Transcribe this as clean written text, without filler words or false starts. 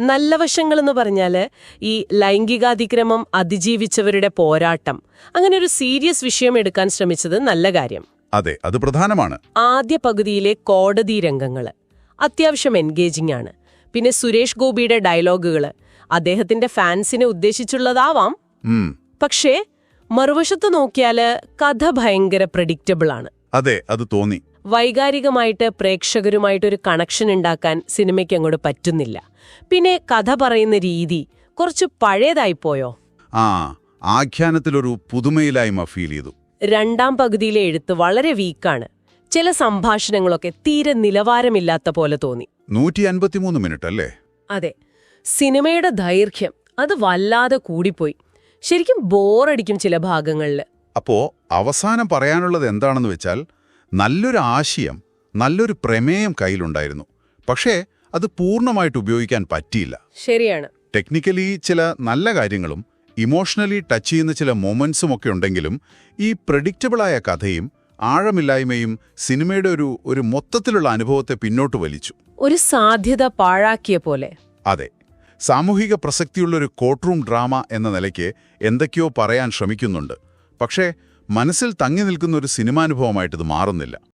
നല്ല വശങ്ങളെന്ന് പറഞ്ഞാല് ഈ ലൈംഗികാതിക്രമം അതിജീവിച്ചവരുടെ പോരാട്ടം അങ്ങനെ ഒരു സീരിയസ് വിഷയം എടുക്കാൻ ശ്രമിച്ചത് നല്ല കാര്യം. അതെ, അത് പ്രധാനമാണ്. ആദ്യ പകുതിയിലെ കോടതി രംഗങ്ങള് അത്യാവശ്യം എൻഗേജിംഗ് ആണ്. പിന്നെ സുരേഷ് ഗോപിയുടെ ഡയലോഗുകള് അദ്ദേഹത്തിന്റെ ഫാൻസിനെ ഉദ്ദേശിച്ചുള്ളതാവാം. പക്ഷേ മറുവശത്ത് നോക്കിയാല് കഥ ഭയങ്കര പ്രഡിക്റ്റബിൾ ആണ്. അതെ, അത് തോന്നി. വൈകാരികമായിട്ട് പ്രേക്ഷകരുമായിട്ടൊരു കണക്ഷൻ ഉണ്ടാക്കാൻ സിനിമയ്ക്ക് അങ്ങോട്ട് പറ്റുന്നില്ല. പിന്നെ കഥ പറയുന്ന രീതി കുറച്ച് പഴയതായിപ്പോയോ? ആഖ്യാനത്തിലൊരു പുതുമയിലായ്മ ഫീൽ ചെയ്തു. രണ്ടാം പകുതിയിലെ എഴുത്ത് വളരെ വീക്കാണ്. ചില സംഭാഷണങ്ങളൊക്കെ തീരെ നിലവാരമില്ലാത്ത പോലെ തോന്നി. 153 മിനിറ്റ് അല്ലേ? അതെ. സിനിമയുടെ ദൈർഘ്യം അത് വല്ലാതെ കൂടിപ്പോയി. ശരിക്കും ബോറടിക്കും ചില ഭാഗങ്ങളിൽ. അപ്പോ അവസാനം പറയാനുള്ളത് എന്താണെന്ന് വെച്ചാൽ, നല്ലൊരു ആശയം, നല്ലൊരു പ്രമേയം കയ്യിലുണ്ടായിരുന്നു. പക്ഷേ അത് പൂർണ്ണമായിട്ട് ഉപയോഗിക്കാൻ പറ്റിയില്ല. ശരിയാണ്. ടെക്നിക്കലി ചില നല്ല കാര്യങ്ങളും ഇമോഷണലി ടച്ച് ചെയ്യുന്ന ചില മൊമെന്റ്സും ഒക്കെ ഉണ്ടെങ്കിലും ഈ പ്രഡിക്റ്റബിളായ കഥയും ആഴമില്ലായ്മയും സിനിമയുടെ ഒരു മൊത്തത്തിലുള്ള അനുഭവത്തെ പിന്നോട്ട് വലിച്ചു. ഒരു സാധ്യത പാഴാക്കിയ പോലെ. അതെ. സാമൂഹിക പ്രസക്തിയുള്ളൊരു കോർട്ട്റൂം ഡ്രാമ എന്ന നിലയ്ക്ക് എന്തൊക്കെയോ പറയാൻ ശ്രമിക്കുന്നുണ്ട്. പക്ഷേ മനസ്സിൽ തങ്ങി നിൽക്കുന്ന ഒരു സിനിമാനുഭവമായിട്ടിത് മാറുന്നില്ല.